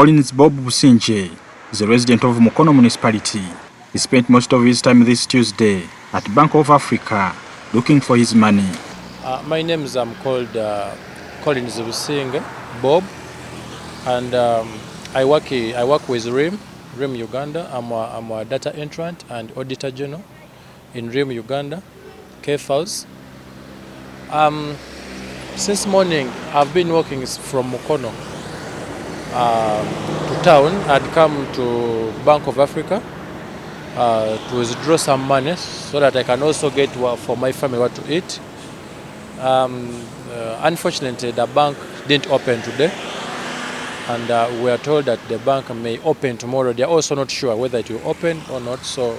Collins Bob Businje is a resident of Mukono municipality. He spent most of his time this Tuesday at Bank of Africa looking for his money. My name is called Collins Businje Bob, and I work with RIM Uganda. I'm a data entrant and auditor general in RIM Uganda, KFAUS. Since morning, I've been working from Mukono to town. I'd come to Bank of Africa to withdraw some money so that I can also get for my family what to eat. Unfortunately, the bank didn't open today, and we are told that the bank may open tomorrow. They are also not sure whether it will open or not. So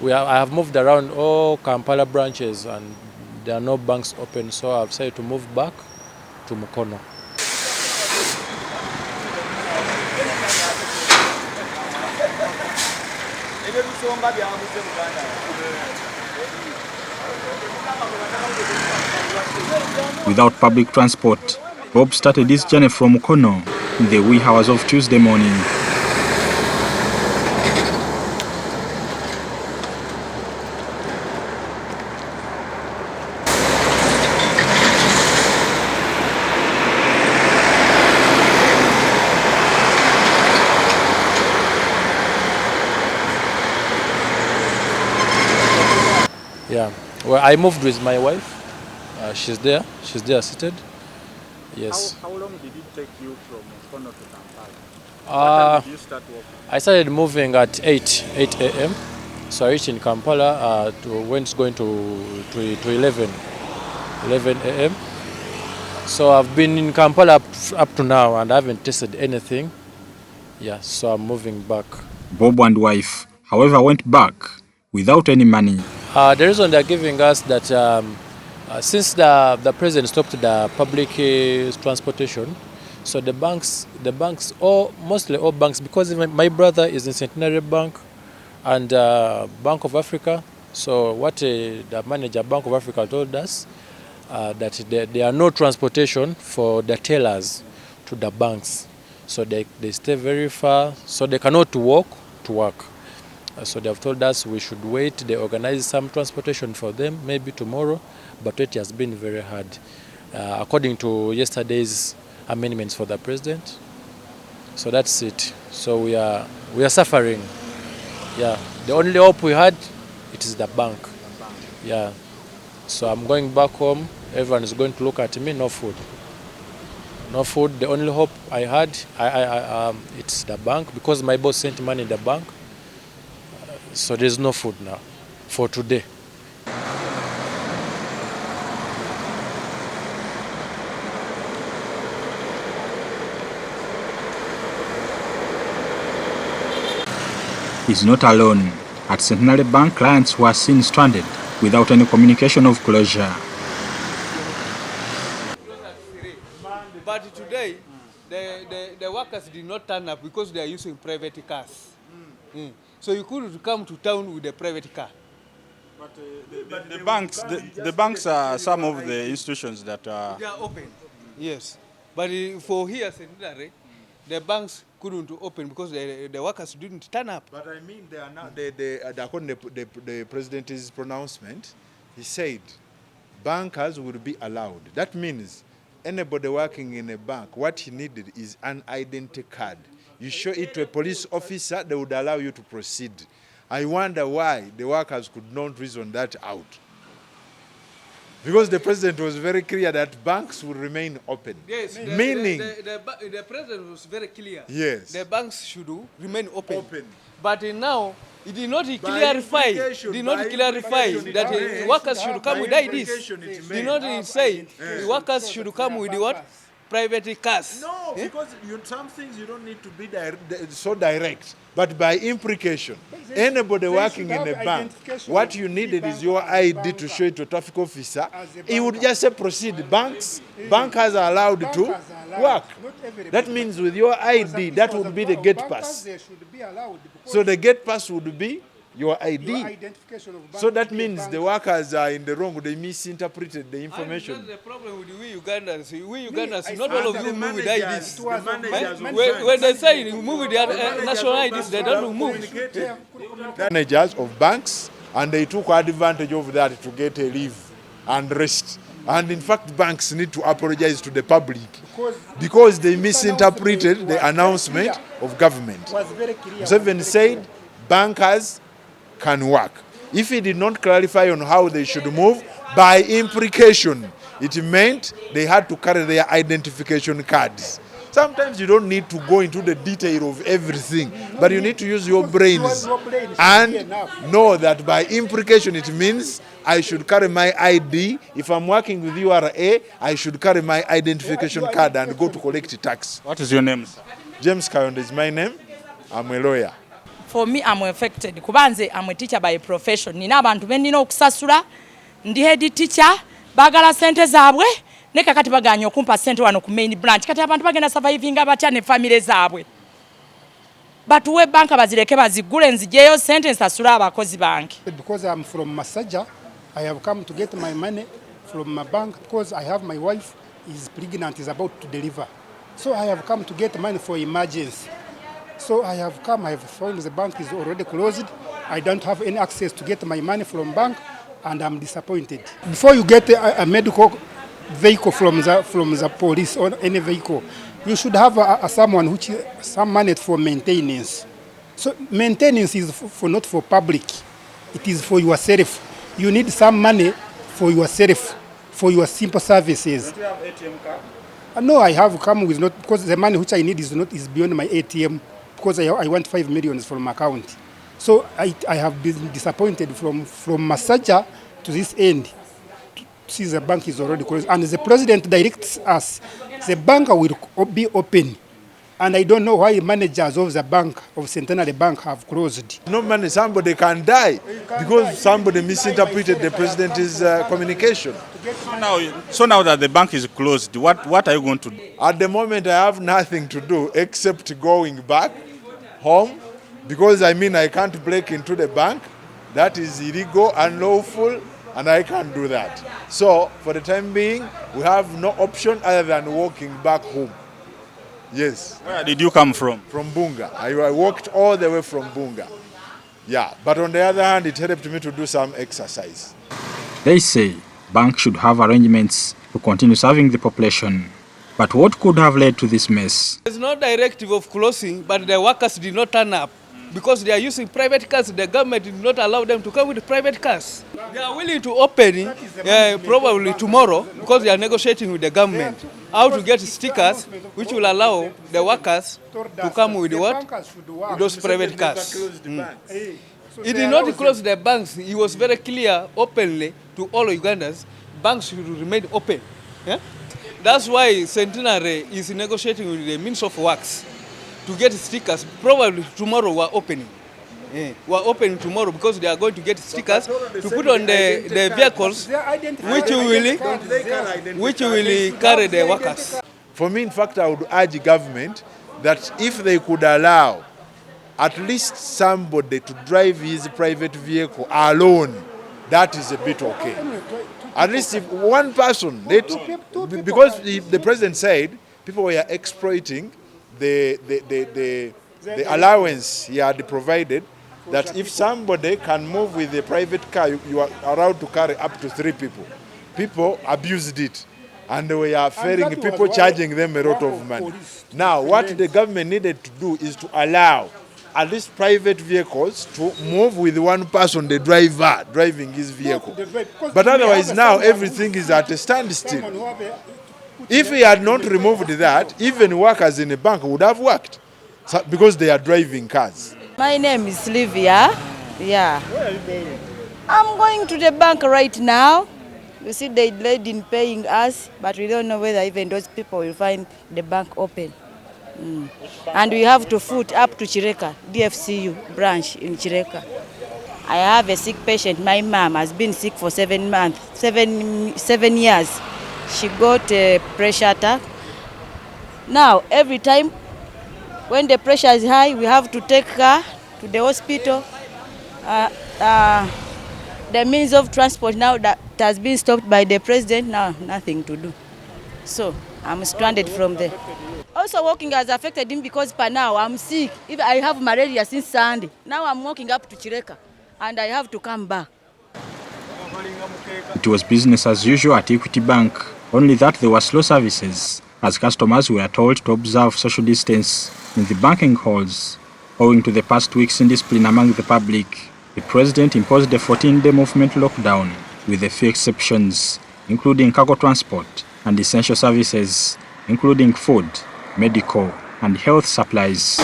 I have moved around all Kampala branches, and there are no banks open. So I've decided to move back to Mukono. Without public transport, Bob started his journey from Mukono in the wee hours of Tuesday morning. Yeah, well, I moved with my wife. She's there seated. Yes. How long did it take you from Mukono to Kampala? What time did you start working? I started moving at 8 a.m. So I reached in Kampala when it's going to 11 a.m. So I've been in Kampala up to now, and I haven't tasted anything. Yeah, so I'm moving back. Bob and wife, however, went back without any money. The reason they're giving us that since the president stopped the public transportation, so the banks, mostly all banks, because even my brother is in Centenary Bank and Bank of Africa. So what the manager Bank of Africa told us that there are no transportation for the tellers to the banks. So they stay very far, so they cannot walk to work. So they have told us we should wait. They organize some transportation for them, maybe tomorrow, but it has been very hard. According to yesterday's amendments for the president. So that's it. So we are suffering. Yeah, the only hope we had, it is the bank. Yeah. So I'm going back home. Everyone is going to look at me. No food. No food. The only hope I had, it's the bank, because my boss sent money in the bank. So there's no food now for today. He's not alone. At Centenary Bank, clients were seen stranded without any communication of closure. But today, the workers did not turn up because they are using private cars. So you couldn't come to town with a private car. But the banks are some of the institutions that are... They are open, yes. But for here, Centenary, the banks couldn't open because the workers didn't turn up. But I mean, they are now, according to the president's pronouncement, he said bankers will be allowed. That means anybody working in a bank, what he needed is an identity card. You show it to a police officer, they would allow you to proceed. I wonder why the workers could not reason that out. Because the president was very clear that banks will remain open. Yes, meaning the president was very clear. Yes. The banks should remain open. But now, it did not clarify that workers should come with IDs. Did not say the workers should come with what? Private cars. No, because some things you don't need to be so direct, but by implication. Anybody working in a bank, what you needed is your ID to show it to a traffic officer. He would just say proceed. Bankers are allowed to work. That means with your ID, that would be the gate pass. So the gate pass would be Your ID. Your identification of bank So that to a means bank. the workers are in the wrong. They misinterpreted the And information. that's the problem with we Ugandans. We Ugandans, I not said all of that you the move with managers- IDs. It was the of managers my- of When they say you move with the national IDs, they don't move. Managers of banks, and they took advantage of that to get a leave and rest. And in fact, banks need to apologize to the public because they misinterpreted the announcement of government. It was very clear. Museveni said bankers can work. If he did not clarify on how they should move, by implication, it meant they had to carry their identification cards. Sometimes you don't need to go into the detail of everything, but you need to use your brains and know that by implication it means I should carry my ID. If I'm working with URA, I should carry my identification card and go to collect tax. What is your name, sir? James Kayonde is my name. I'm a lawyer. For me, I'm affected. Kubanze, I'm a teacher by profession. Nina abantu benina okusasula, ndi head teacher, bagala sente zaabwe, ne kakati baganya okumpa sente wano ku main branch. Kati abantu bagenda surviving abatya ne family zaabwe. Batuwe banka bazireke bazigule nzijeyo sente nsasula abakozi banki. Because I'm from Masaja, I have come to get my money from my bank because I have my wife is pregnant, is about to deliver. So I have come to get money for emergency. So I have come, I have found the bank is already closed. I don't have any access to get my money from bank and I'm disappointed. Before you get a medical vehicle from the police or any vehicle, you should have someone which some money for maintenance. So maintenance is for not for public. It is for yourself. You need some money for yourself, for your simple services. Do you have ATM card? No, I have come with not because the money which I need is beyond my ATM because I want 5 million from my account. So I have been disappointed from Masaja to this end. See, the bank is already closed, and the president directs us. The bank will be open, and I don't know why managers of the bank, of Centenary Bank, have closed. No money, somebody can die because somebody misinterpreted the president's communication. So now that the bank is closed, what are you going to do? At the moment, I have nothing to do except going back home because I can't break into the bank. That is illegal, unlawful, and I can't do that. So for the time being, we have no option other than walking back home. Yes. Where did you come from? From Bunga. I walked all the way from Bunga. Yeah, but on the other hand, it helped me to do some exercise. They say banks should have arrangements to continue serving the population. But what could have led to this mess? There's no directive of closing, but the workers did not turn up. Because they are using private cars, the government did not allow them to come with private cars. They are willing to open probably tomorrow because they are negotiating with the government how to get stickers which will allow the workers to come with what? With those private cars. He did not close the banks. He was very clear openly to all Ugandans, banks should remain open. Yeah? That's why Centenary is negotiating with the Ministry of Works to get stickers. Probably tomorrow we're opening. Yeah. We're opening tomorrow because they are going to get stickers to put on the vehicles which will carry the workers. For me, in fact, I would urge government that if they could allow at least somebody to drive his private vehicle alone, that is a bit okay. At least if one person, because the president said people were exploiting the allowance he had provided, that if somebody can move with a private car, you are allowed to carry up to 3 people. People abused it, and we are failing people, charging them a lot of money. Now, what the government needed to do is to allow at least private vehicles to move with one person, the driver, driving his vehicle. But otherwise now everything is at a standstill. If he had not removed that, even workers in a bank would have worked because they are driving cars. My name is Sylvia. Yeah. Where are you going? I'm going to the bank right now. You see, they delayed in paying us, but we don't know whether even those people will find the bank open. And we have to foot up to Chireka, DFCU branch in Chireka. I have a sick patient. My mom has been sick for 7 months, 7 years. She got a pressure attack. Now, every time when the pressure is high, we have to take her to the hospital. The means of transport now that has been stopped by the president, now nothing to do. So I'm stranded from there. Also walking has affected him because per now I'm sick. If I have malaria since Sunday. Now I'm walking up to Chireka and I have to come back. It was business as usual at Equity Bank, only that there were slow services, as customers were told to observe social distance in the banking halls. Owing to the past week's indiscipline among the public, the president imposed a 14-day movement lockdown, with a few exceptions, including cargo transport and essential services, including food, medical, and health supplies.